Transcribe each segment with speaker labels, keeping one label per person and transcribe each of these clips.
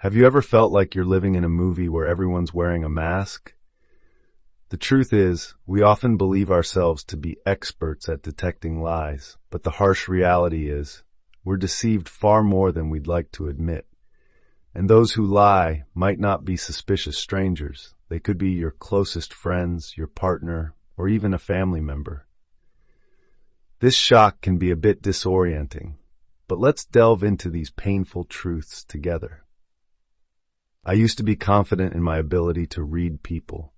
Speaker 1: Have you ever felt like you're living in a movie where everyone's wearing a mask? The truth is, we often believe ourselves to be experts at detecting lies, but the harsh reality is, we're deceived far more than we'd like to admit. And those who lie might not be suspicious strangers. They could be your closest friends, your partner, or even a family member. This shock can be a bit disorienting, but let's delve into these painful truths together. I used to be confident in my ability to read people.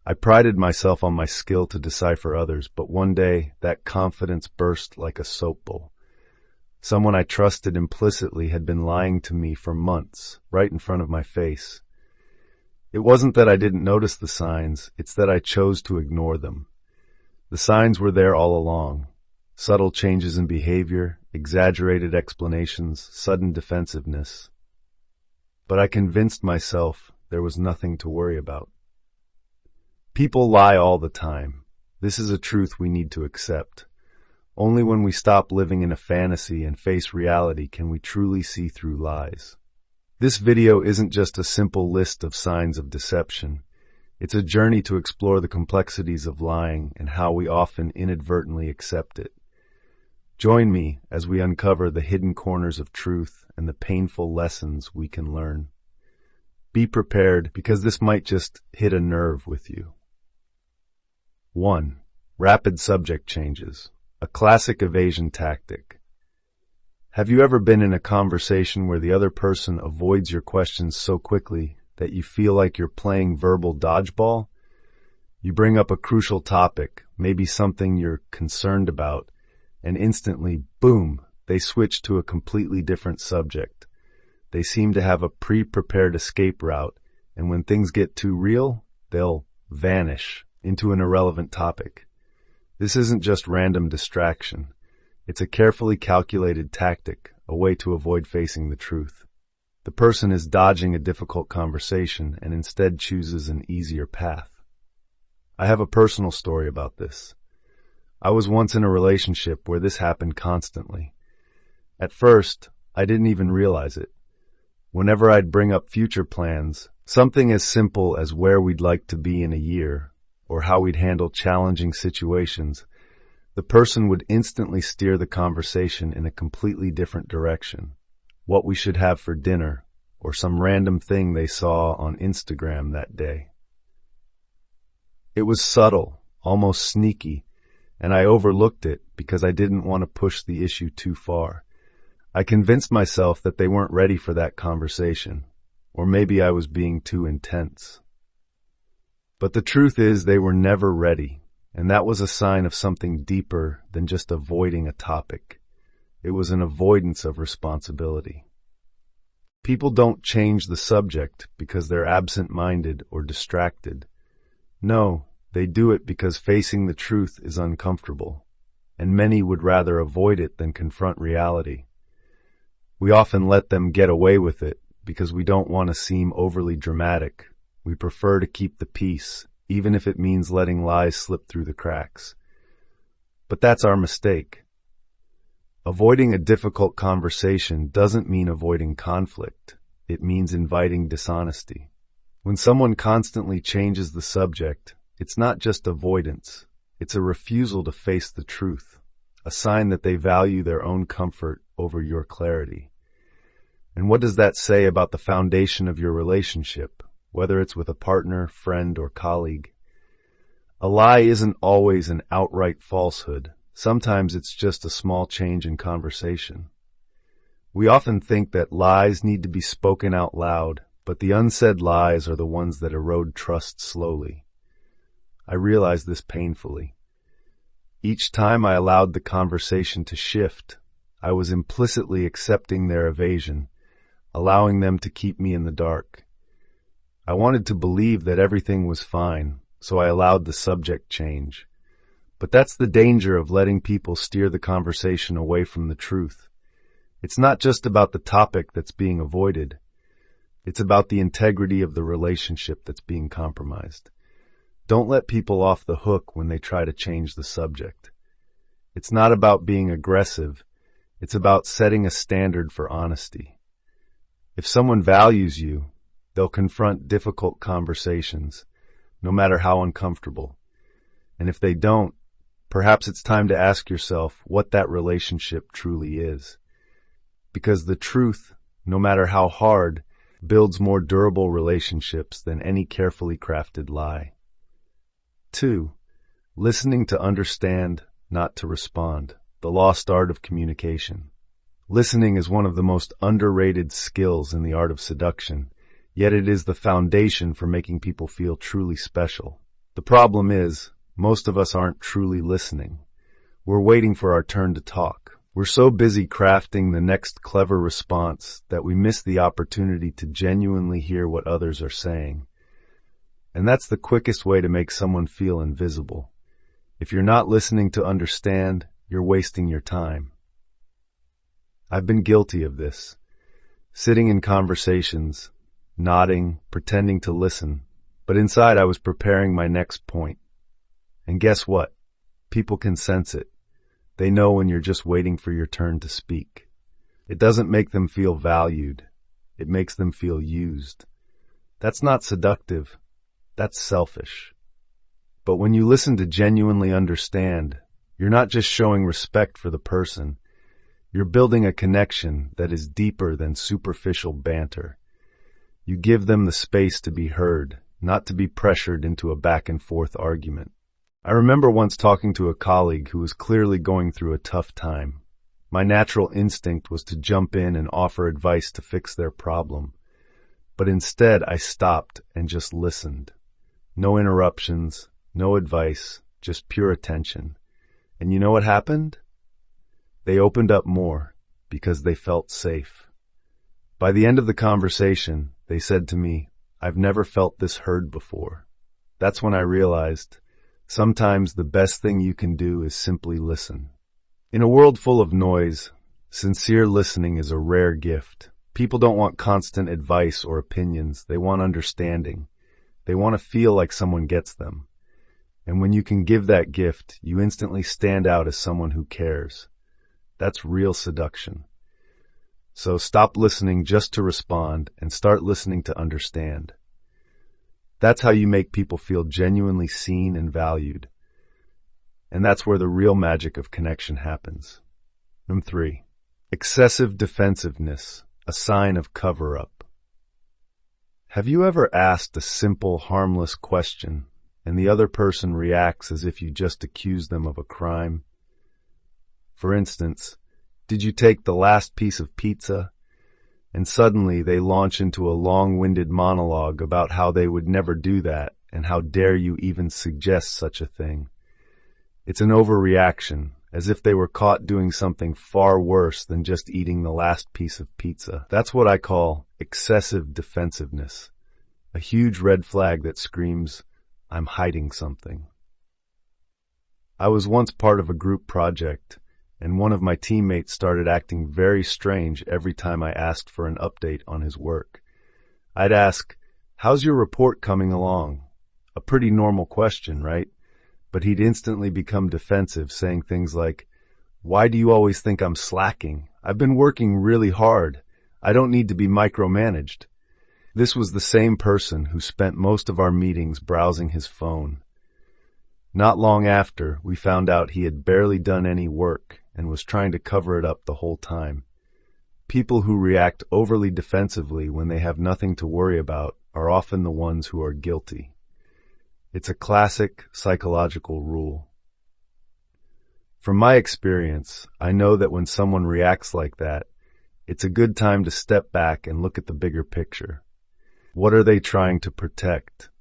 Speaker 1: I prided myself on my skill to decipher others, but one day that confidence burst like a soap bowl. Someone I trusted implicitly had been lying to me for months, right in front of my face. It wasn't that I didn't notice the signs, it's that I chose to ignore them. The signs were there all along. Subtle changes in behavior, exaggerated explanations, sudden defensiveness. But I convinced myself there was nothing to worry about. People lie all the time. This is a truth we need to accept. Only when we stop living in a fantasy and face reality can we truly see through lies. This video isn't just a simple list of signs of deception. It's a journey to explore the complexities of lying and how we often inadvertently accept it. Join me as we uncover the hidden corners of truth and the painful lessons we can learn. Be prepared, because this might just hit a nerve with you. 1. Rapid subject changes. A classic evasion tactic. Have you ever been in a conversation where the other person avoids your questions so quickly that you feel like you're playing verbal dodgeball? You bring up a crucial topic, maybe something you're concerned about, and instantly, boom, they switch to a completely different subject. They seem to have a pre-prepared escape route, and when things get too real, they'll vanish into an irrelevant topic. This isn't just random distraction. It's a carefully calculated tactic, a way to avoid facing the truth. The person is dodging a difficult conversation and instead chooses an easier path. I have a personal story about this. I was once in a relationship where this happened constantly. At first, I didn't even realize it. Whenever I'd bring up future plans, something as simple as where we'd like to be in a year, or how we'd handle challenging situations, the person would instantly steer the conversation in a completely different direction. What we should have for dinner, or some random thing they saw on Instagram that day. It was subtle, almost sneaky, and I overlooked it because I didn't want to push the issue too far. I convinced myself that they weren't ready for that conversation, or maybe I was being too intense. But the truth is they were never ready, and that was a sign of something deeper than just avoiding a topic. It was an avoidance of responsibility. People don't change the subject because they're absent-minded or distracted. No, they do it because facing the truth is uncomfortable, and many would rather avoid it than confront reality. We often let them get away with it because we don't want to seem overly dramatic. We prefer to keep the peace, even if it means letting lies slip through the cracks. But that's our mistake. Avoiding a difficult conversation doesn't mean avoiding conflict. It means inviting dishonesty. When someone constantly changes the subject, it's not just avoidance. It's a refusal to face the truth, a sign that they value their own comfort over your clarity. And what does that say about the foundation of your relationship, whether it's with a partner, friend, or colleague? A lie isn't always an outright falsehood. Sometimes it's just a small change in conversation. We often think that lies need to be spoken out loud, but the unsaid lies are the ones that erode trust slowly. I realized this painfully. Each time I allowed the conversation to shift, I was implicitly accepting their evasion, allowing them to keep me in the dark. I wanted to believe that everything was fine, so I allowed the subject change. But that's the danger of letting people steer the conversation away from the truth. It's not just about the topic that's being avoided. It's about the integrity of the relationship that's being compromised. Don't let people off the hook when they try to change the subject. It's not about being aggressive. It's about setting a standard for honesty. If someone values you, they'll confront difficult conversations, no matter how uncomfortable. And if they don't, perhaps it's time to ask yourself what that relationship truly is. Because the truth, no matter how hard, builds more durable relationships than any carefully crafted lie. 2. Listening to understand, not to respond. The lost art of communication. Listening is one of the most underrated skills in the art of seduction, yet it is the foundation for making people feel truly special. The problem is, most of us aren't truly listening. We're waiting for our turn to talk. We're so busy crafting the next clever response that we miss the opportunity to genuinely hear what others are saying. And that's the quickest way to make someone feel invisible. If you're not listening to understand, you're wasting your time. I've been guilty of this. Sitting in conversations, nodding, pretending to listen, but inside I was preparing my next point. And guess what? People can sense it. They know when you're just waiting for your turn to speak. It doesn't make them feel valued. It makes them feel used. That's not seductive. That's selfish. But when you listen to genuinely understand, you're not just showing respect for the person. You're building a connection that is deeper than superficial banter. You give them the space to be heard, not to be pressured into a back-and-forth argument. I remember once talking to a colleague who was clearly going through a tough time. My natural instinct was to jump in and offer advice to fix their problem. But instead, I stopped and just listened. No interruptions, no advice, just pure attention. And you know what happened? They opened up more because they felt safe. By the end of the conversation, they said to me, "I've never felt this heard before." That's when I realized sometimes the best thing you can do is simply listen. In a world full of noise, sincere listening is a rare gift. People don't want constant advice or opinions. They want understanding. They want to feel like someone gets them. And when you can give that gift, you instantly stand out as someone who cares. That's real seduction. So stop listening just to respond and start listening to understand. That's how you make people feel genuinely seen and valued. And that's where the real magic of connection happens. Number 3, excessive defensiveness, a sign of cover-up. Have you ever asked a simple, harmless question, and the other person reacts as if you just accused them of a crime? For instance, did you take the last piece of pizza? And suddenly they launch into a long-winded monologue about how they would never do that, and how dare you even suggest such a thing. It's an overreaction, as if they were caught doing something far worse than just eating the last piece of pizza. That's what I call excessive defensiveness, a huge red flag that screams, "I'm hiding something." I was once part of a group project, and one of my teammates started acting very strange every time I asked for an update on his work. I'd ask, "How's your report coming along?" A pretty normal question, right? But he'd instantly become defensive, saying things like, "Why do you always think I'm slacking? I've been working really hard. I don't need to be micromanaged." This was the same person who spent most of our meetings browsing his phone. Not long after, we found out he had barely done any work and was trying to cover it up the whole time. People who react overly defensively when they have nothing to worry about are often the ones who are guilty. It's a classic psychological rule. From my experience, I know that when someone reacts like that, it's a good time to step back and look at the bigger picture. What are they trying to protect?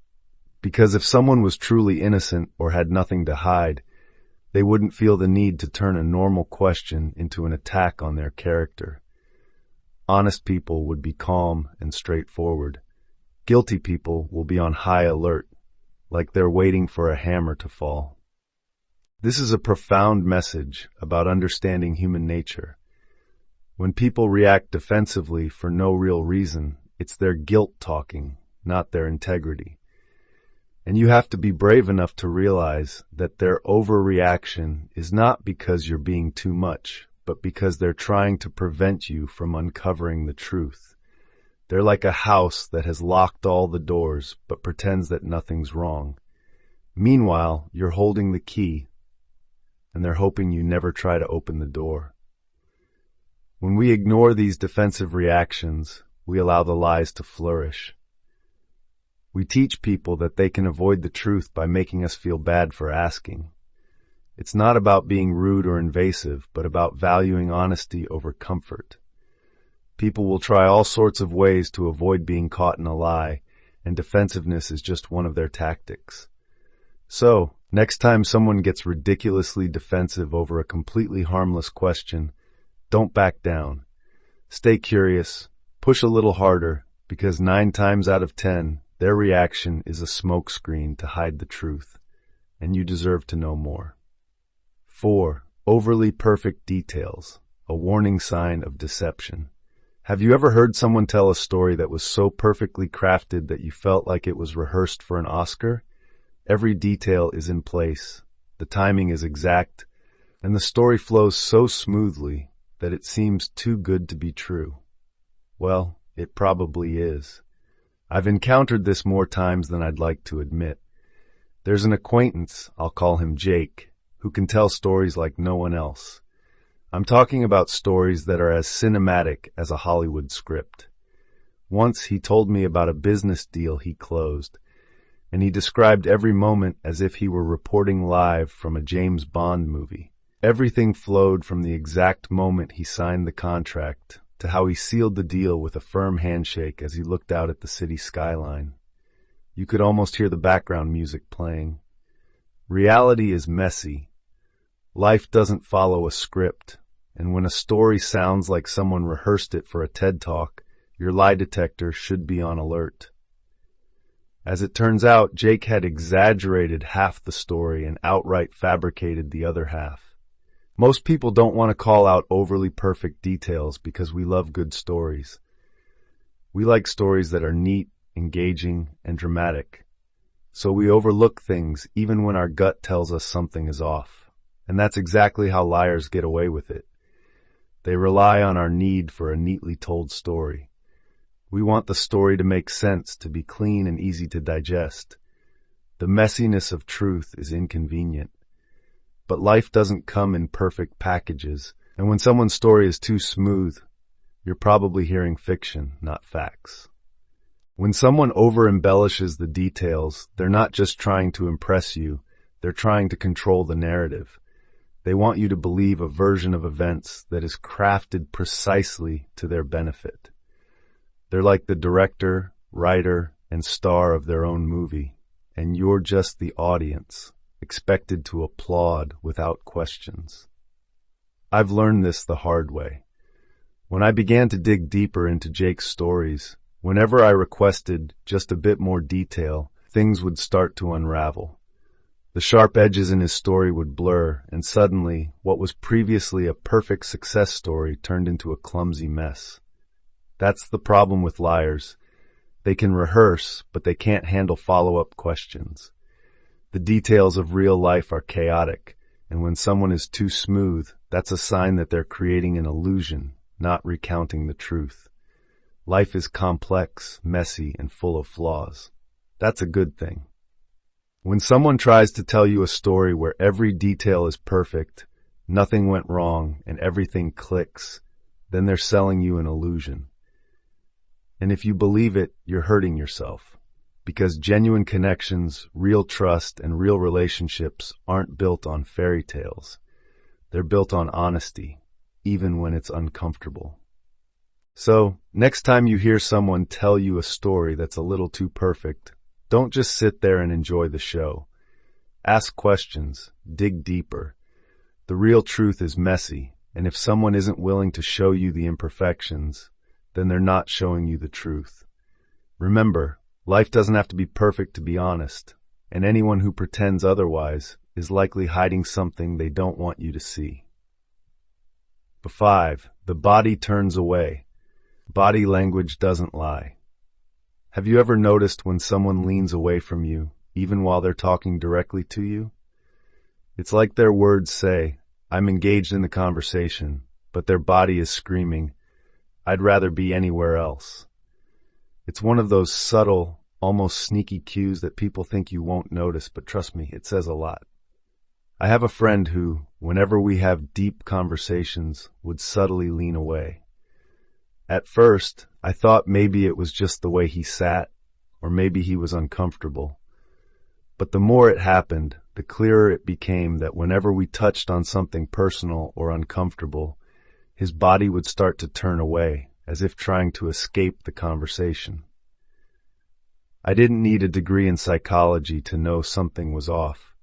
Speaker 1: Because if someone was truly innocent or had nothing to hide, they wouldn't feel the need to turn a normal question into an attack on their character. Honest people would be calm and straightforward. Guilty people will be on high alert, like they're waiting for a hammer to fall. This is a profound message about understanding human nature. When people react defensively for no real reason, it's their guilt talking, not their integrity. And you have to be brave enough to realize that their overreaction is not because you're being too much, but because they're trying to prevent you from uncovering the truth. They're like a house that has locked all the doors but pretends that nothing's wrong. Meanwhile, you're holding the key, and they're hoping you never try to open the door. When we ignore these defensive reactions, we allow the lies to flourish. We teach people that they can avoid the truth by making us feel bad for asking. It's not about being rude or invasive, but about valuing honesty over comfort. People will try all sorts of ways to avoid being caught in a lie, and defensiveness is just one of their tactics. So, next time someone gets ridiculously defensive over a completely harmless question, don't back down. Stay curious, push a little harder, because 9 times out of 10, their reaction is a smokescreen to hide the truth, and you deserve to know more. 4. Overly perfect details, a warning sign of deception. Have you ever heard someone tell a story that was so perfectly crafted that you felt like it was rehearsed for an Oscar? Every detail is in place, the timing is exact, and the story flows so smoothly that it seems too good to be true. Well, it probably is. I've encountered this more times than I'd like to admit. There's an acquaintance, I'll call him Jake, who can tell stories like no one else. I'm talking about stories that are as cinematic as a Hollywood script. Once he told me about a business deal he closed, and he described every moment as if he were reporting live from a James Bond movie. Everything flowed from the exact moment he signed the contract to how he sealed the deal with a firm handshake as he looked out at the city skyline. You could almost hear the background music playing. Reality is messy. Life doesn't follow a script, and when a story sounds like someone rehearsed it for a TED Talk, your lie detector should be on alert. As it turns out, Jake had exaggerated half the story and outright fabricated the other half. Most people don't want to call out overly perfect details because we love good stories. We like stories that are neat, engaging, and dramatic. So we overlook things even when our gut tells us something is off. And that's exactly how liars get away with it. They rely on our need for a neatly told story. We want the story to make sense, to be clean and easy to digest. The messiness of truth is inconvenient. But life doesn't come in perfect packages, and when someone's story is too smooth, you're probably hearing fiction, not facts. When someone over-embellishes the details, they're not just trying to impress you, they're trying to control the narrative. They want you to believe a version of events that is crafted precisely to their benefit. They're like the director, writer, and star of their own movie, and you're just the audience, expected to applaud without questions. I've learned this the hard way. When I began to dig deeper into Jake's stories, whenever I requested just a bit more detail, things would start to unravel. The sharp edges in his story would blur, and suddenly, what was previously a perfect success story turned into a clumsy mess. That's the problem with liars. They can rehearse, but they can't handle follow-up questions. The details of real life are chaotic, and when someone is too smooth, that's a sign that they're creating an illusion, not recounting the truth. Life is complex, messy, and full of flaws. That's a good thing. When someone tries to tell you a story where every detail is perfect, nothing went wrong, and everything clicks, then they're selling you an illusion. And if you believe it, you're hurting yourself. Because genuine connections, real trust, and real relationships aren't built on fairy tales. They're built on honesty, even when it's uncomfortable. So, next time you hear someone tell you a story that's a little too perfect, don't just sit there and enjoy the show. Ask questions, dig deeper. The real truth is messy, and if someone isn't willing to show you the imperfections, then they're not showing you the truth. Remember, life doesn't have to be perfect to be honest, and anyone who pretends otherwise is likely hiding something they don't want you to see. 5. The body turns away. Body language doesn't lie. Have you ever noticed when someone leans away from you, even while they're talking directly to you? It's like their words say, "I'm engaged in the conversation," but their body is screaming, "I'd rather be anywhere else." It's one of those subtle, almost sneaky cues that people think you won't notice, but trust me, it says a lot. I have a friend who, whenever we have deep conversations, would subtly lean away. At first, I thought maybe it was just the way he sat, or maybe he was uncomfortable. But the more it happened, the clearer it became that whenever we touched on something personal or uncomfortable, his body would start to turn away, as if trying to escape the conversation. I didn't need a degree in psychology to know something was off.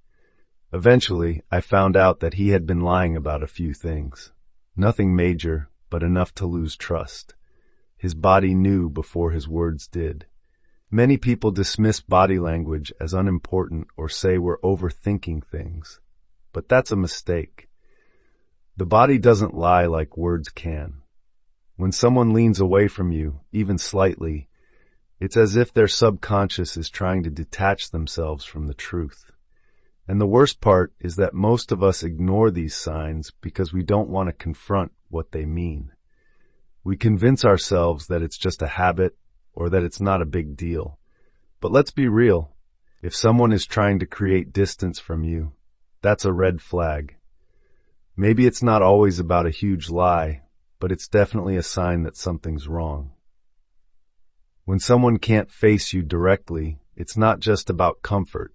Speaker 1: Eventually, I found out that he had been lying about a few things. Nothing major, but enough to lose trust. His body knew before his words did. Many people dismiss body language as unimportant or say we're overthinking things. But that's a mistake. The body doesn't lie like words can. When someone leans away from you, even slightly, it's as if their subconscious is trying to detach themselves from the truth. And the worst part is that most of us ignore these signs because we don't want to confront what they mean. We convince ourselves that it's just a habit or that it's not a big deal. But let's be real. If someone is trying to create distance from you, that's a red flag. Maybe it's not always about a huge lie, but it's definitely a sign that something's wrong. When someone can't face you directly, it's not just about comfort.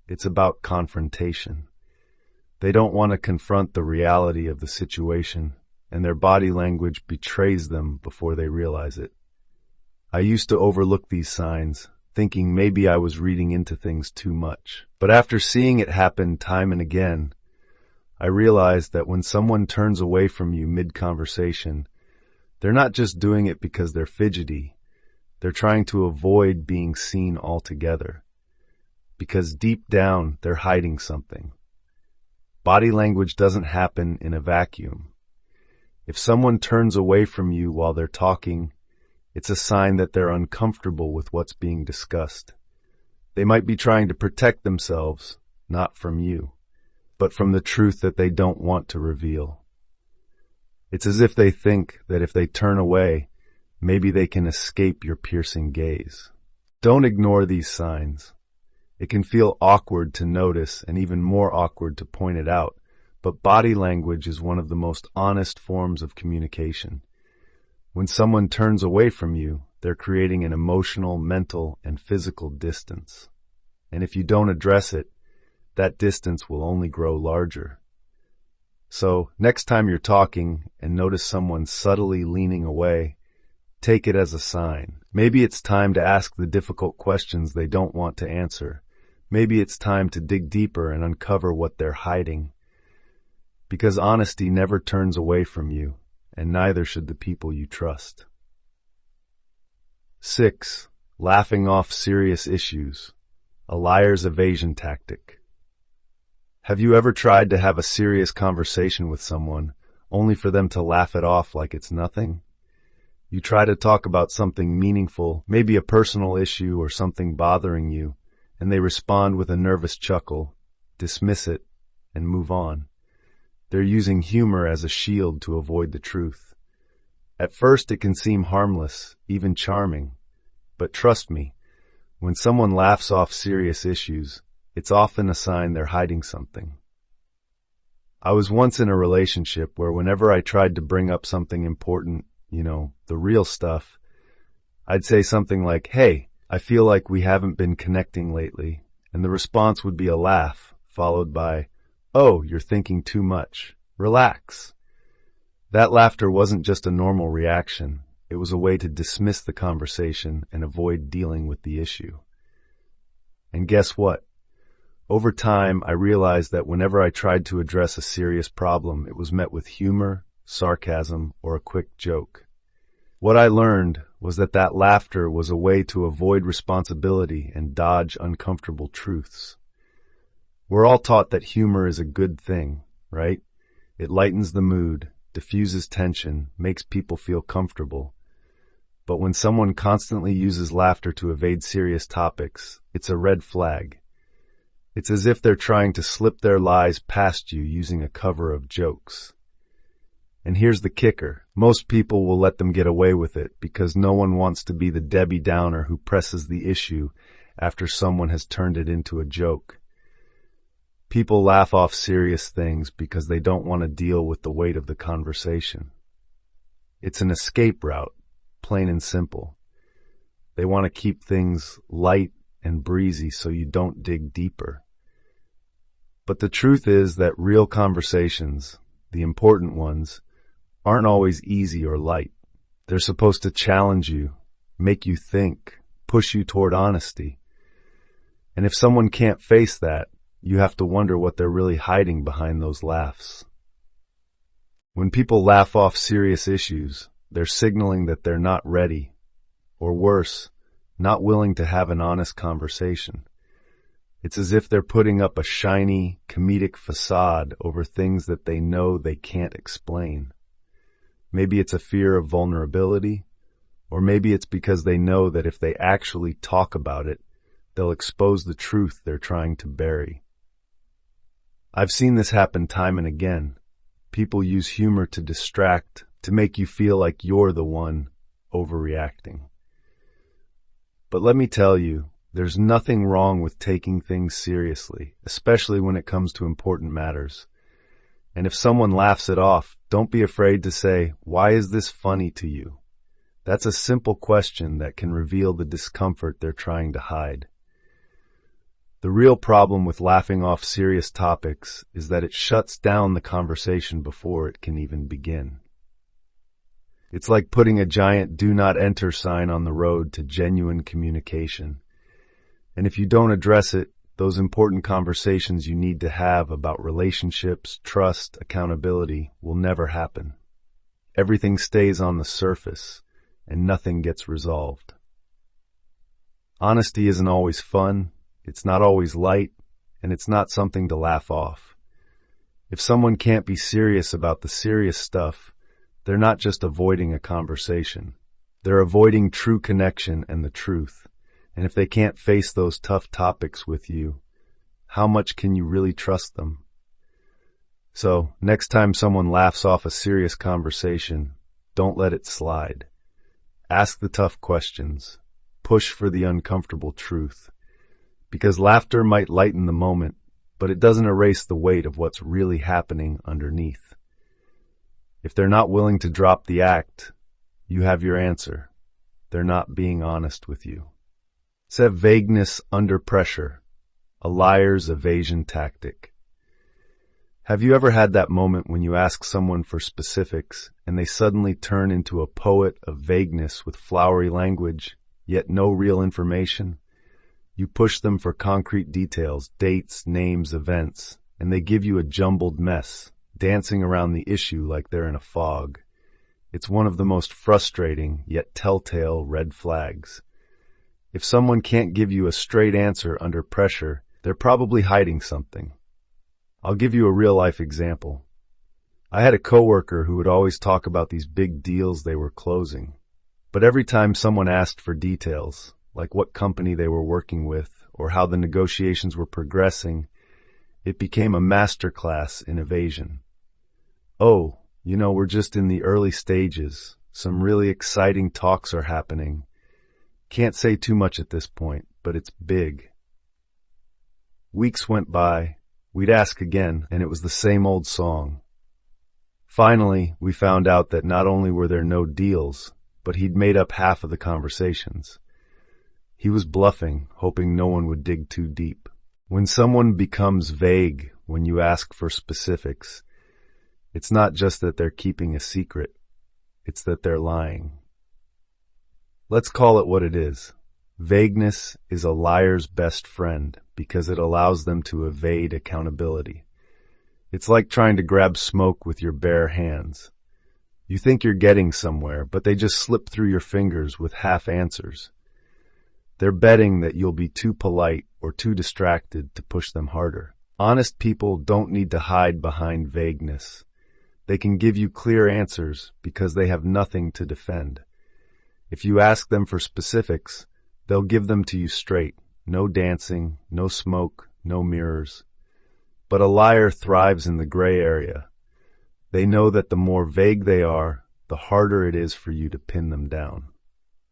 Speaker 1: It's about confrontation. They don't want to confront the reality of the situation, and their body language betrays them before they realize it. I used to overlook these signs, thinking maybe I was reading into things too much. But after seeing it happen time and again, I realized that when someone turns away from you mid-conversation, they're not just doing it because they're fidgety. They're trying to avoid being seen altogether. Because deep down, they're hiding something. Body language doesn't happen in a vacuum. If someone turns away from you while they're talking, it's a sign that they're uncomfortable with what's being discussed. They might be trying to protect themselves, not from you, but from the truth that they don't want to reveal. It's as if they think that if they turn away, maybe they can escape your piercing gaze. Don't ignore these signs. It can feel awkward to notice and even more awkward to point it out, but body language is one of the most honest forms of communication. When someone turns away from you, they're creating an emotional, mental, and physical distance. And if you don't address it, that distance will only grow larger. So, next time you're talking and notice someone subtly leaning away, take it as a sign. Maybe it's time to ask the difficult questions they don't want to answer. Maybe it's time to dig deeper and uncover what they're hiding. Because honesty never turns away from you, and neither should the people you trust. 6. Laughing off serious issues. A liar's evasion tactic. Have you ever tried to have a serious conversation with someone, only for them to laugh it off like it's nothing? You try to talk about something meaningful, maybe a personal issue or something bothering you, and they respond with a nervous chuckle, dismiss it, and move on. They're using humor as a shield to avoid the truth. At first it can seem harmless, even charming. But trust me, when someone laughs off serious issues, it's often a sign they're hiding something. I was once in a relationship where whenever I tried to bring up something important, the real stuff, I'd say something like, "Hey, I feel like we haven't been connecting lately," and the response would be a laugh, followed by, "Oh, you're thinking too much. Relax." That laughter wasn't just a normal reaction. It was a way to dismiss the conversation and avoid dealing with the issue. And guess what? Over time, I realized that whenever I tried to address a serious problem, it was met with humor, sarcasm, or a quick joke. What I learned was that laughter was a way to avoid responsibility and dodge uncomfortable truths. We're all taught that humor is a good thing, right? It lightens the mood, diffuses tension, makes people feel comfortable. But when someone constantly uses laughter to evade serious topics, it's a red flag. It's as if they're trying to slip their lies past you using a cover of jokes. And here's the kicker. Most people will let them get away with it because no one wants to be the Debbie Downer who presses the issue after someone has turned it into a joke. People laugh off serious things because they don't want to deal with the weight of the conversation. It's an escape route, plain and simple. They want to keep things light and breezy so you don't dig deeper. But the truth is that real conversations, the important ones, aren't always easy or light. They're supposed to challenge you, make you think, push you toward honesty. And if someone can't face that, you have to wonder what they're really hiding behind those laughs. When people laugh off serious issues, they're signaling that they're not ready, or worse, not willing to have an honest conversation. It's as if they're putting up a shiny, comedic facade over things that they know they can't explain. Maybe it's a fear of vulnerability, or maybe it's because they know that if they actually talk about it, they'll expose the truth they're trying to bury. I've seen this happen time and again. People use humor to distract, to make you feel like you're the one overreacting. But let me tell you, there's nothing wrong with taking things seriously, especially when it comes to important matters. And if someone laughs it off, don't be afraid to say, "Why is this funny to you?" That's a simple question that can reveal the discomfort they're trying to hide. The real problem with laughing off serious topics is that it shuts down the conversation before it can even begin. It's like putting a giant "Do Not Enter" sign on the road to genuine communication. And if you don't address it, those important conversations you need to have about relationships, trust, accountability will never happen. Everything stays on the surface, and nothing gets resolved. Honesty isn't always fun. It's not always light, and it's not something to laugh off. If someone can't be serious about the serious stuff, they're not just avoiding a conversation. They're avoiding true connection and the truth. And if they can't face those tough topics with you, how much can you really trust them? So, next time someone laughs off a serious conversation, don't let it slide. Ask the tough questions. Push for the uncomfortable truth. Because laughter might lighten the moment, but it doesn't erase the weight of what's really happening underneath. If they're not willing to drop the act, you have your answer. They're not being honest with you. It's vagueness under pressure, a liar's evasion tactic. Have you ever had that moment when you ask someone for specifics and they suddenly turn into a poet of vagueness with flowery language, yet no real information? You push them for concrete details, dates, names, events, and they give you a jumbled mess, dancing around the issue like they're in a fog. It's one of the most frustrating, yet telltale red flags. If someone can't give you a straight answer under pressure, they're probably hiding something. I'll give you a real-life example. I had a coworker who would always talk about these big deals they were closing. But every time someone asked for details, like what company they were working with or how the negotiations were progressing, it became a masterclass in evasion. "Oh, we're just in the early stages. Some really exciting talks are happening. Can't say too much at this point, but it's big." Weeks went by. We'd ask again, and it was the same old song. Finally, we found out that not only were there no deals, but he'd made up half of the conversations. He was bluffing, hoping no one would dig too deep. When someone becomes vague when you ask for specifics, it's not just that they're keeping a secret, it's that they're lying. Let's call it what it is. Vagueness is a liar's best friend because it allows them to evade accountability. It's like trying to grab smoke with your bare hands. You think you're getting somewhere, but they just slip through your fingers with half answers. They're betting that you'll be too polite or too distracted to push them harder. Honest people don't need to hide behind vagueness. They can give you clear answers because they have nothing to defend. If you ask them for specifics, they'll give them to you straight. No dancing, no smoke, no mirrors. But a liar thrives in the gray area. They know that the more vague they are, the harder it is for you to pin them down.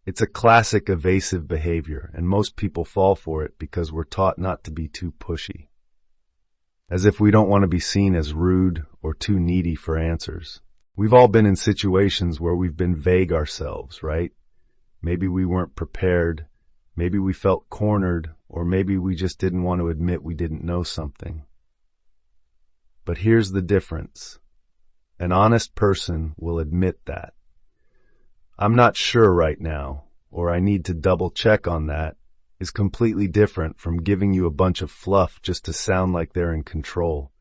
Speaker 1: It's a classic evasive behavior, and most people fall for it because we're taught not to be too pushy. As if we don't want to be seen as rude or too needy for answers. We've all been in situations where we've been vague ourselves, right? Maybe we weren't prepared, maybe we felt cornered, or maybe we just didn't want to admit we didn't know something. But here's the difference. An honest person will admit that. I'm not sure right now, or I need to double check on that, is completely different from giving you a bunch of fluff just to sound like they're in control.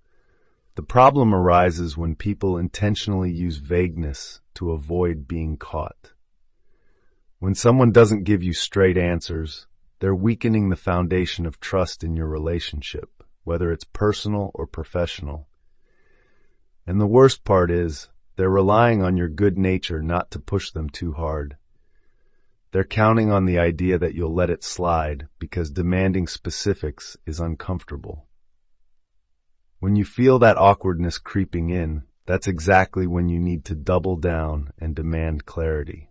Speaker 1: The problem arises when people intentionally use vagueness to avoid being caught. When someone doesn't give you straight answers, they're weakening the foundation of trust in your relationship, whether it's personal or professional. And the worst part is, they're relying on your good nature not to push them too hard. They're counting on the idea that you'll let it slide because demanding specifics is uncomfortable. When you feel that awkwardness creeping in, that's exactly when you need to double down and demand clarity.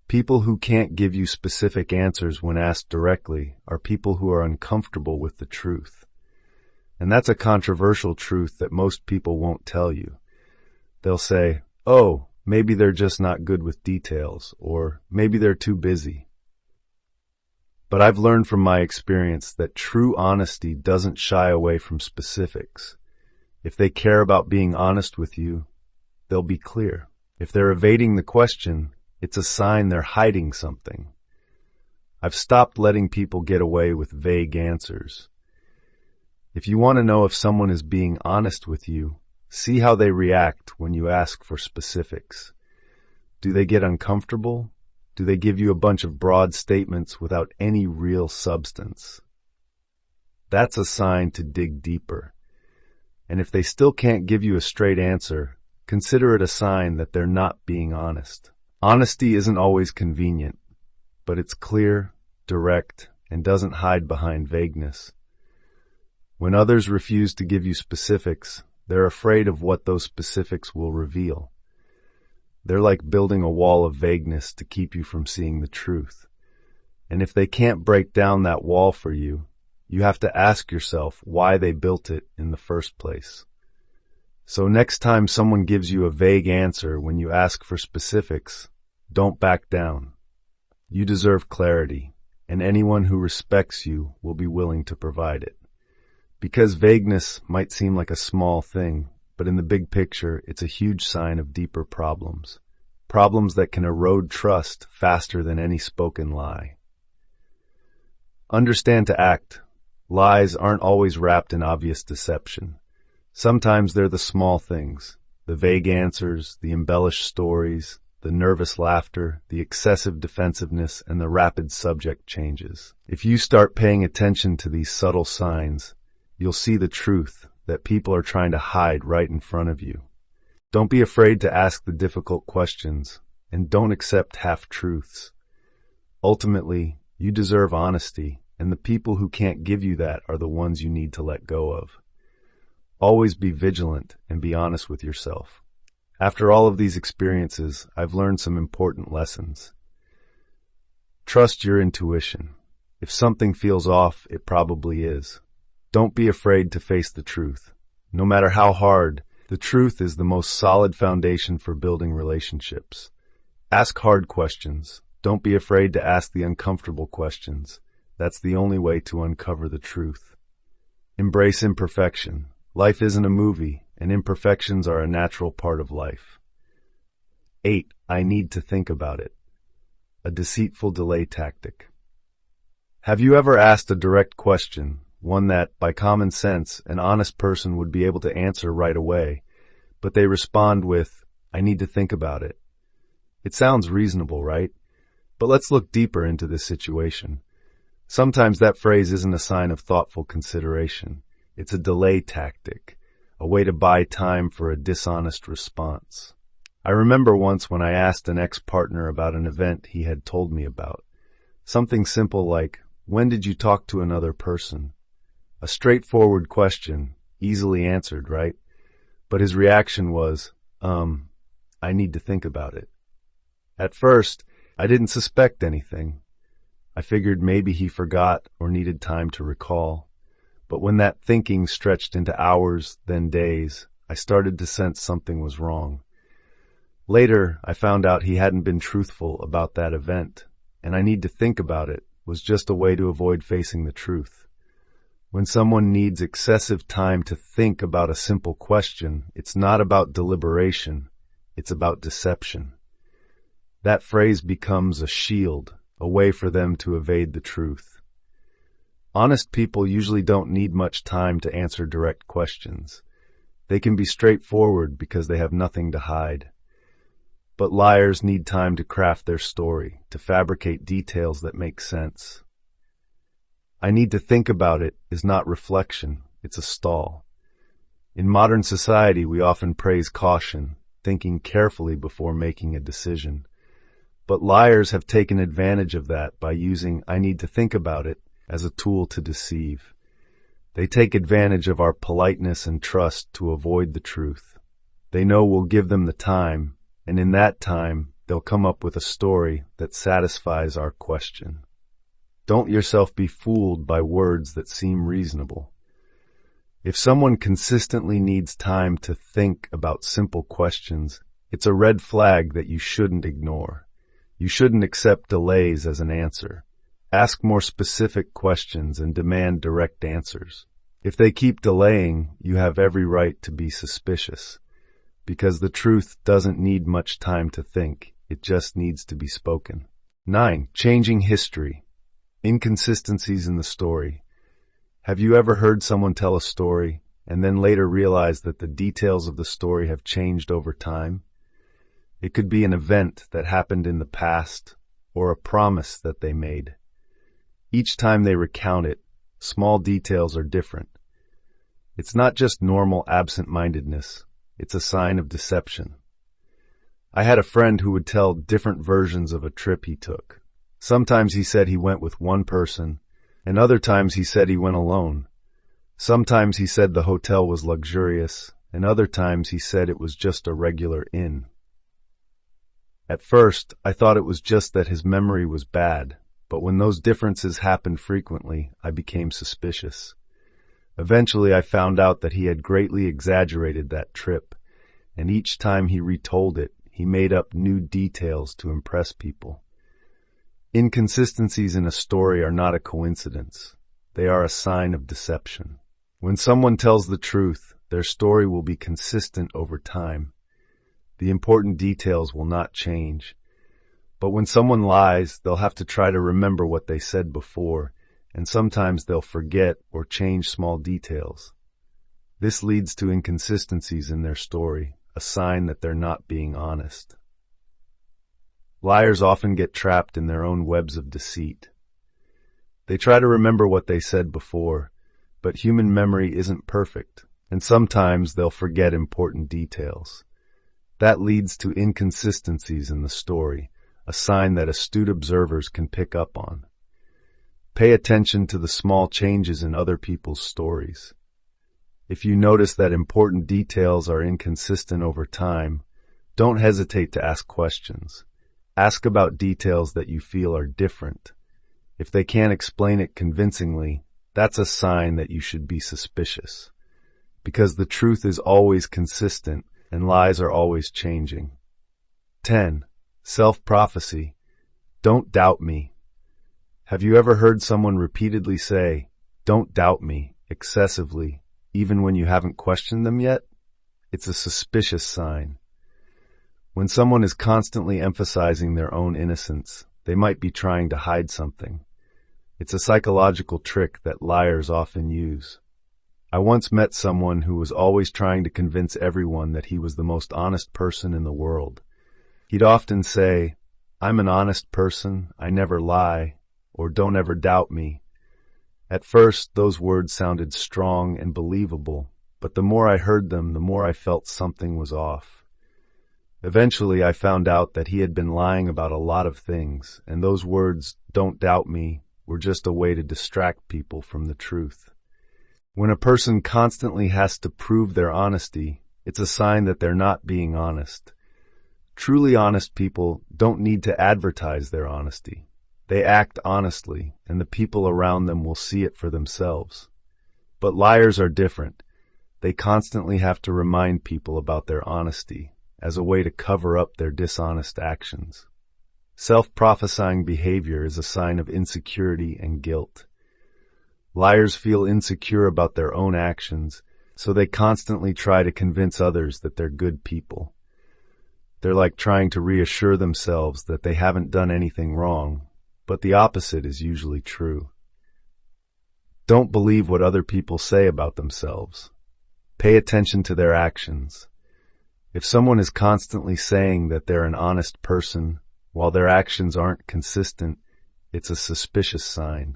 Speaker 1: People who can't give you specific answers when asked directly are people who are uncomfortable with the truth. And that's a controversial truth that most people won't tell you. They'll say, "Oh, maybe they're just not good with details," or "maybe they're too busy." But I've learned from my experience that true honesty doesn't shy away from specifics. If they care about being honest with you, they'll be clear. If they're evading the question, it's a sign they're hiding something. I've stopped letting people get away with vague answers. If you want to know if someone is being honest with you, see how they react when you ask for specifics. Do they get uncomfortable? Do they give you a bunch of broad statements without any real substance? That's a sign to dig deeper. And if they still can't give you a straight answer, consider it a sign that they're not being honest. Honesty isn't always convenient, but it's clear, direct, and doesn't hide behind vagueness. When others refuse to give you specifics, they're afraid of what those specifics will reveal. They're like building a wall of vagueness to keep you from seeing the truth. And if they can't break down that wall for you, you have to ask yourself why they built it in the first place. So next time someone gives you a vague answer when you ask for specifics, don't back down. You deserve clarity, and anyone who respects you will be willing to provide it. Because vagueness might seem like a small thing, but in the big picture, it's a huge sign of deeper problems. Problems that can erode trust faster than any spoken lie. Understand to act. Lies aren't always wrapped in obvious deception. Sometimes they're the small things, the vague answers, the embellished stories, the nervous laughter, the excessive defensiveness, and the rapid subject changes. If you start paying attention to these subtle signs, you'll see the truth that people are trying to hide right in front of you. Don't be afraid to ask the difficult questions, and don't accept half-truths. Ultimately, you deserve honesty, and the people who can't give you that are the ones you need to let go of. Always be vigilant and be honest with yourself. After all of these experiences, I've learned some important lessons. Trust your intuition. If something feels off, it probably is. Don't be afraid to face the truth. No matter how hard, the truth is the most solid foundation for building relationships. Ask hard questions. Don't be afraid to ask the uncomfortable questions. That's the only way to uncover the truth. Embrace imperfection. Life isn't a movie, and imperfections are a natural part of life. 8. I need to think about it. A deceitful delay tactic. Have you ever asked a direct question, one that, by common sense, an honest person would be able to answer right away, but they respond with, "I need to think about it"? It sounds reasonable, right? But let's look deeper into this situation. Sometimes that phrase isn't a sign of thoughtful consideration. It's a delay tactic, a way to buy time for a dishonest response. I remember once when I asked an ex-partner about an event he had told me about. Something simple like, "When did you talk to another person?" A straightforward question, easily answered, right? But his reaction was, I need to think about it. At first, I didn't suspect anything. I figured maybe he forgot or needed time to recall. But when that thinking stretched into hours, then days, I started to sense something was wrong. Later, I found out he hadn't been truthful about that event, and I need to think about it was just a way to avoid facing the truth. When someone needs excessive time to think about a simple question, it's not about deliberation, it's about deception. That phrase becomes a shield, a way for them to evade the truth. Honest people usually don't need much time to answer direct questions. They can be straightforward because they have nothing to hide. But liars need time to craft their story, to fabricate details that make sense. I need to think about it is not reflection, it's a stall. In modern society, we often praise caution, thinking carefully before making a decision. But liars have taken advantage of that by using "I need to think about it" as a tool to deceive. They take advantage of our politeness and trust to avoid the truth. They know we'll give them the time, and in that time, they'll come up with a story that satisfies our question. Don't yourself be fooled by words that seem reasonable. If someone consistently needs time to think about simple questions, it's a red flag that you shouldn't ignore. You shouldn't accept delays as an answer. Ask more specific questions and demand direct answers. If they keep delaying, you have every right to be suspicious, because the truth doesn't need much time to think. It just needs to be spoken. 9. Changing history. Inconsistencies in the story. Have you ever heard someone tell a story and then later realize that the details of the story have changed over time? It could be an event that happened in the past or a promise that they made. Each time they recount it, small details are different. It's not just normal absent-mindedness, it's a sign of deception. I had a friend who would tell different versions of a trip he took. Sometimes he said he went with one person, and other times he said he went alone. Sometimes he said the hotel was luxurious, and other times he said it was just a regular inn. At first, I thought it was just that his memory was bad, but when those differences happened frequently, I became suspicious. Eventually, I found out that he had greatly exaggerated that trip, and each time he retold it, he made up new details to impress people. Inconsistencies in a story are not a coincidence. They are a sign of deception. When someone tells the truth, their story will be consistent over time. The important details will not change. But when someone lies, they'll have to try to remember what they said before, and sometimes they'll forget or change small details. This leads to inconsistencies in their story, a sign that they're not being honest. Liars often get trapped in their own webs of deceit. They try to remember what they said before, but human memory isn't perfect, and sometimes they'll forget important details. That leads to inconsistencies in the story, a sign that astute observers can pick up on. Pay attention to the small changes in other people's stories. If you notice that important details are inconsistent over time, don't hesitate to ask questions. Ask about details that you feel are different. If they can't explain it convincingly, that's a sign that you should be suspicious. Because the truth is always consistent and lies are always changing. 10. Self-prophecy. Don't doubt me. Have you ever heard someone repeatedly say, "Don't doubt me," excessively, even when you haven't questioned them yet? It's a suspicious sign. When someone is constantly emphasizing their own innocence, they might be trying to hide something. It's a psychological trick that liars often use. I once met someone who was always trying to convince everyone that he was the most honest person in the world. He'd often say, "I'm an honest person, I never lie," or "Don't ever doubt me." At first, those words sounded strong and believable, but the more I heard them, the more I felt something was off. Eventually, I found out that he had been lying about a lot of things, and those words, "Don't doubt me," were just a way to distract people from the truth. When a person constantly has to prove their honesty, It's a sign that they're not being honest. Truly honest people don't need to advertise their honesty. They act honestly, and the people around them will see it for themselves. But liars are different. They constantly have to remind people about their honesty as a way to cover up their dishonest actions. Self-prophesying behavior is a sign of insecurity and guilt. Liars feel insecure about their own actions, so they constantly try to convince others that they're good people. They're like trying to reassure themselves that they haven't done anything wrong, but the opposite is usually true. Don't believe what other people say about themselves. Pay attention to their actions. If someone is constantly saying that they're an honest person, while their actions aren't consistent, it's a suspicious sign.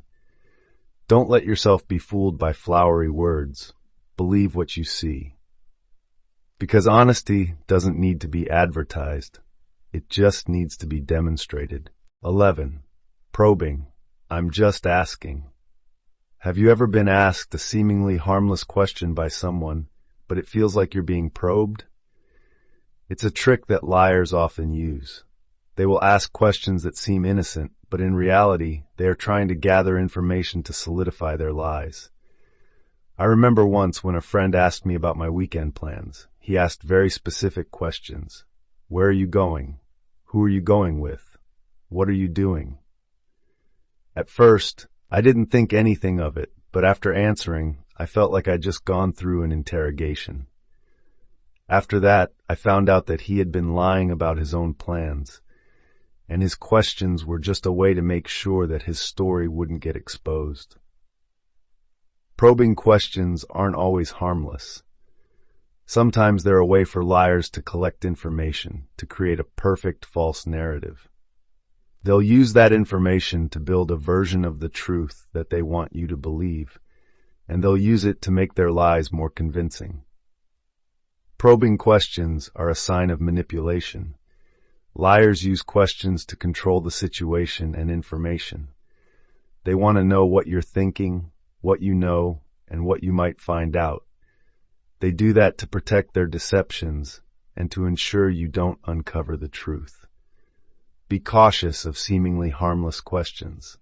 Speaker 1: Don't let yourself be fooled by flowery words. Believe what you see. Because honesty doesn't need to be advertised. It just needs to be demonstrated. 11. Probing. I'm just asking. Have you ever been asked a seemingly harmless question by someone, but it feels like you're being probed? It's a trick that liars often use. They will ask questions that seem innocent, but in reality, they are trying to gather information to solidify their lies. I remember once when a friend asked me about my weekend plans. He asked very specific questions. Where are you going? Who are you going with? What are you doing? At first, I didn't think anything of it, but after answering, I felt like I'd just gone through an interrogation. After that, I found out that he had been lying about his own plans, and his questions were just a way to make sure that his story wouldn't get exposed. Probing questions aren't always harmless. Sometimes they're a way for liars to collect information, to create a perfect false narrative. They'll use that information to build a version of the truth that they want you to believe, and they'll use it to make their lies more convincing. Probing questions are a sign of manipulation. Liars use questions to control the situation and information. They want to know what you're thinking, what you know, and what you might find out. They do that to protect their deceptions and to ensure you don't uncover the truth. Be cautious of seemingly harmless questions.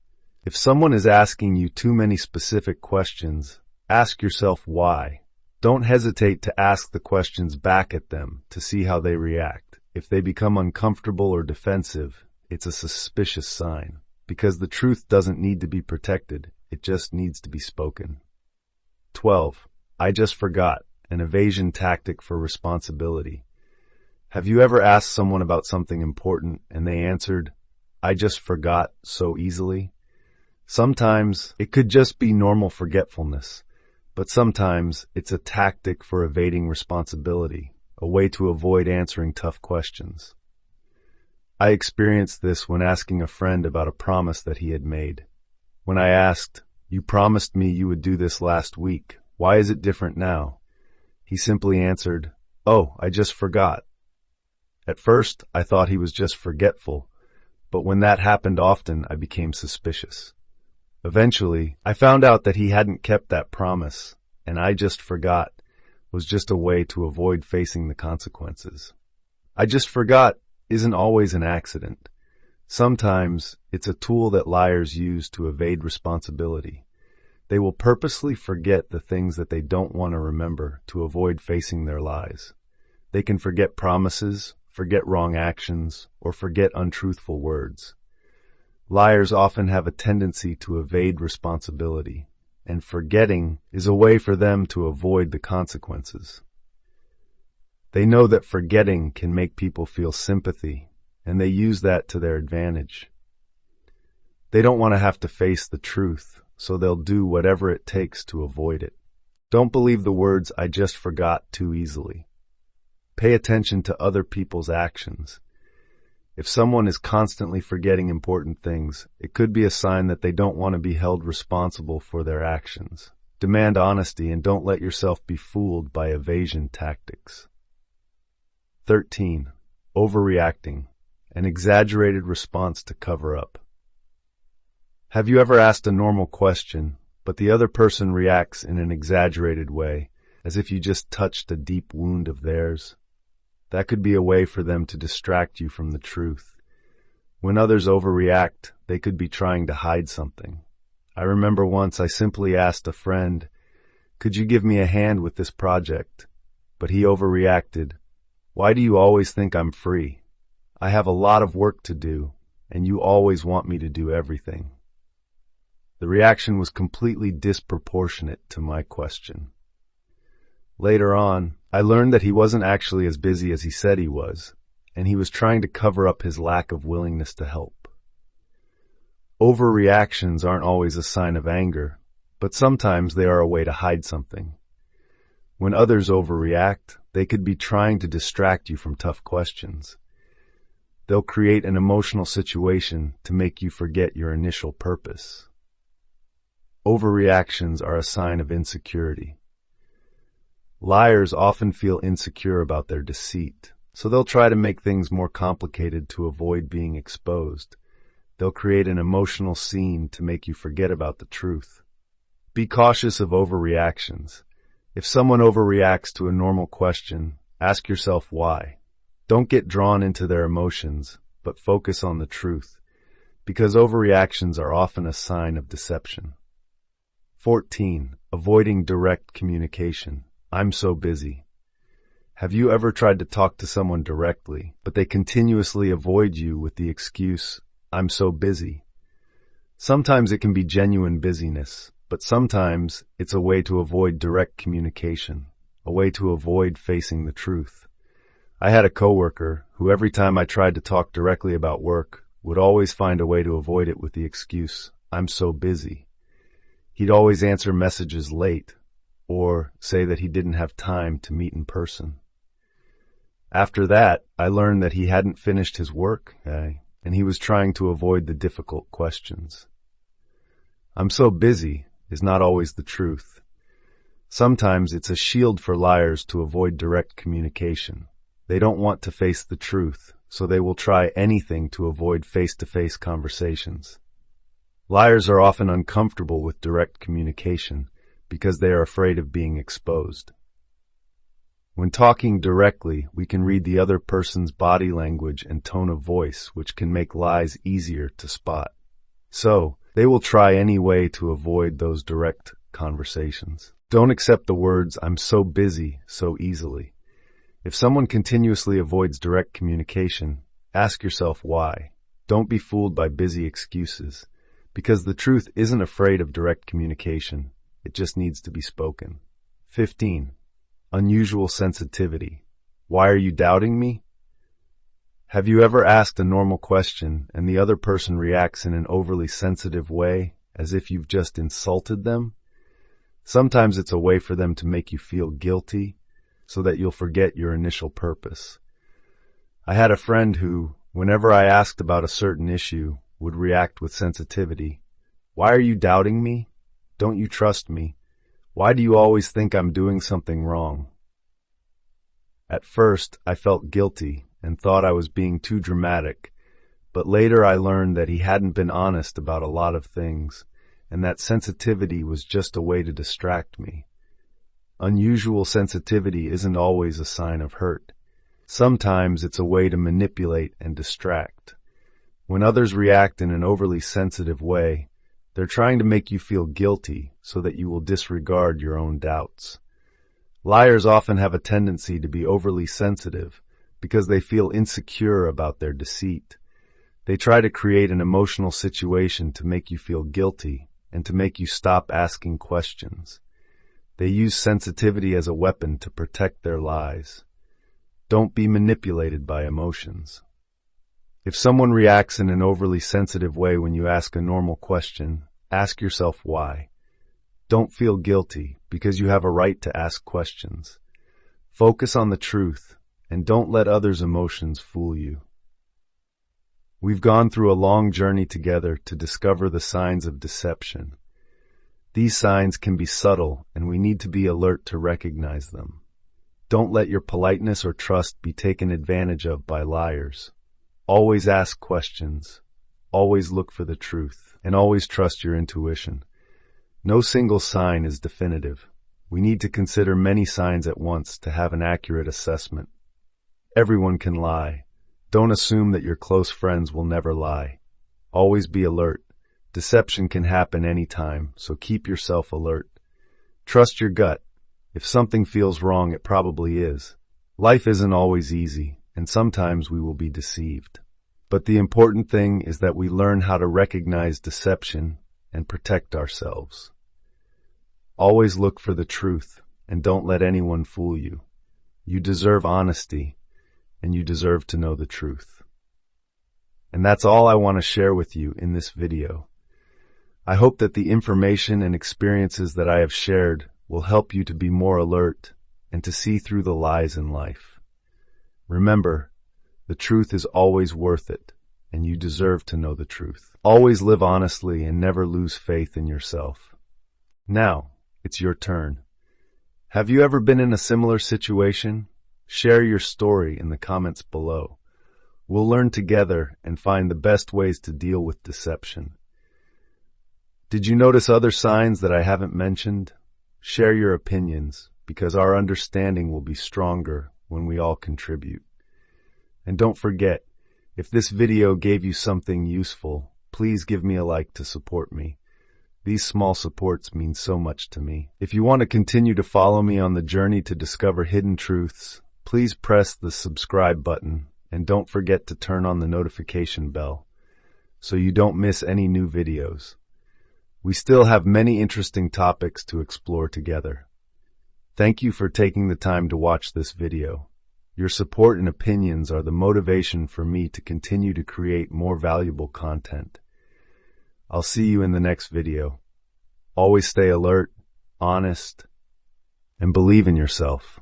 Speaker 1: If someone is asking you too many specific questions, ask yourself why. Don't hesitate to ask the questions back at them to see how they react. If they become uncomfortable or defensive, it's a suspicious sign, because the truth doesn't need to be protected, it just needs to be spoken. 12. I just forgot, an evasion tactic for responsibility. Have you ever asked someone about something important and they answered, I just forgot, so easily? Sometimes it could just be normal forgetfulness, but sometimes it's a tactic for evading responsibility, a way to avoid answering tough questions. I experienced this when asking a friend about a promise that he had made. When I asked, you promised me you would do this last week. Why is it different now? He simply answered, oh, I just forgot. At first, I thought he was just forgetful, but when that happened often, I became suspicious. Eventually, I found out that he hadn't kept that promise, and I just forgot was just a way to avoid facing the consequences. I just forgot isn't always an accident. Sometimes it's a tool that liars use to evade responsibility. They will purposely forget the things that they don't want to remember to avoid facing their lies. They can forget promises, forget wrong actions, or forget untruthful words. Liars often have a tendency to evade responsibility, and forgetting is a way for them to avoid the consequences. They know that forgetting can make people feel sympathy, and they use that to their advantage. They don't want to have to face the truth, so they'll do whatever it takes to avoid it. Don't believe the words, I just forgot, too easily. Pay attention to other people's actions. If someone is constantly forgetting important things, it could be a sign that they don't want to be held responsible for their actions. Demand honesty and don't let yourself be fooled by evasion tactics. 13. Overreacting, an exaggerated response to cover up. Have you ever asked a normal question, but the other person reacts in an exaggerated way, as if you just touched a deep wound of theirs. That could be a way for them to distract you from the truth. When others overreact, they could be trying to hide something. I remember once I simply asked a friend, "Could you give me a hand with this project?" But he overreacted. "Why do you always think I'm free? I have a lot of work to do, and you always want me to do everything." The reaction was completely disproportionate to my question. Later on, I learned that he wasn't actually as busy as he said he was, and he was trying to cover up his lack of willingness to help. Overreactions aren't always a sign of anger, but sometimes they are a way to hide something. When others overreact, they could be trying to distract you from tough questions. They'll create an emotional situation to make you forget your initial purpose. Overreactions are a sign of insecurity. Liars often feel insecure about their deceit, so they'll try to make things more complicated to avoid being exposed. They'll create an emotional scene to make you forget about the truth. Be cautious of overreactions. If someone overreacts to a normal question, ask yourself why. Don't get drawn into their emotions, but focus on the truth, because overreactions are often a sign of deception. 14. Avoiding direct communication. I'm so busy. Have you ever tried to talk to someone directly, but they continuously avoid you with the excuse, "I'm so busy"? Sometimes it can be genuine busyness, but sometimes it's a way to avoid direct communication, a way to avoid facing the truth. I had a coworker who every time I tried to talk directly about work would always find a way to avoid it with the excuse, "I'm so busy." He'd always answer messages late, or say that he didn't have time to meet in person. After that, I learned that he hadn't finished his work, and he was trying to avoid the difficult questions. "I'm so busy" is not always the truth. Sometimes it's a shield for liars to avoid direct communication. They don't want to face the truth, so they will try anything to avoid face-to-face conversations. Liars are often uncomfortable with direct communication because they are afraid of being exposed. When talking directly, we can read the other person's body language and tone of voice, which can make lies easier to spot. So, they will try any way to avoid those direct conversations. Don't accept the words, "I'm so busy," so easily. If someone continuously avoids direct communication, ask yourself why. Don't be fooled by busy excuses, because the truth isn't afraid of direct communication. It just needs to be spoken. 15. Unusual sensitivity. Why are you doubting me? Have you ever asked a normal question and the other person reacts in an overly sensitive way, as if you've just insulted them? Sometimes it's a way for them to make you feel guilty, so that you'll forget your initial purpose. I had a friend who, whenever I asked about a certain issue, would react with sensitivity. "Why are you doubting me? Don't you trust me? Why do you always think I'm doing something wrong?" At first, I felt guilty and thought I was being too dramatic, but later I learned that he hadn't been honest about a lot of things, and that sensitivity was just a way to distract me. Unusual sensitivity isn't always a sign of hurt. Sometimes it's a way to manipulate and distract. When others react in an overly sensitive way, they're trying to make you feel guilty so that you will disregard your own doubts. Liars often have a tendency to be overly sensitive because they feel insecure about their deceit. They try to create an emotional situation to make you feel guilty and to make you stop asking questions. They use sensitivity as a weapon to protect their lies. Don't be manipulated by emotions. If someone reacts in an overly sensitive way when you ask a normal question, ask yourself why. Don't feel guilty because you have a right to ask questions. Focus on the truth and don't let others' emotions fool you. We've gone through a long journey together to discover the signs of deception. These signs can be subtle and we need to be alert to recognize them. Don't let your politeness or trust be taken advantage of by liars. Always ask questions, always look for the truth, and always trust your intuition. No single sign is definitive. We need to consider many signs at once to have an accurate assessment. Everyone can lie. Don't assume that your close friends will never lie. Always be alert. Deception can happen anytime, so keep yourself alert. Trust your gut. If something feels wrong, it probably is. Life isn't always easy, and sometimes we will be deceived. But the important thing is that we learn how to recognize deception and protect ourselves. Always look for the truth, and don't let anyone fool you. You deserve honesty, and you deserve to know the truth. And that's all I want to share with you in this video. I hope that the information and experiences that I have shared will help you to be more alert and to see through the lies in life. Remember, the truth is always worth it, and you deserve to know the truth. Always live honestly and never lose faith in yourself. Now, it's your turn. Have you ever been in a similar situation? Share your story in the comments below. We'll learn together and find the best ways to deal with deception. Did you notice other signs that I haven't mentioned? Share your opinions, because our understanding will be stronger when we all contribute. And don't forget, if this video gave you something useful, please give me a like to support me. These small supports mean so much to me. If you want to continue to follow me on the journey to discover hidden truths, please press the subscribe button and don't forget to turn on the notification bell so you don't miss any new videos. We still have many interesting topics to explore together. Thank you for taking the time to watch this video. Your support and opinions are the motivation for me to continue to create more valuable content. I'll see you in the next video. Always stay alert, honest, and believe in yourself.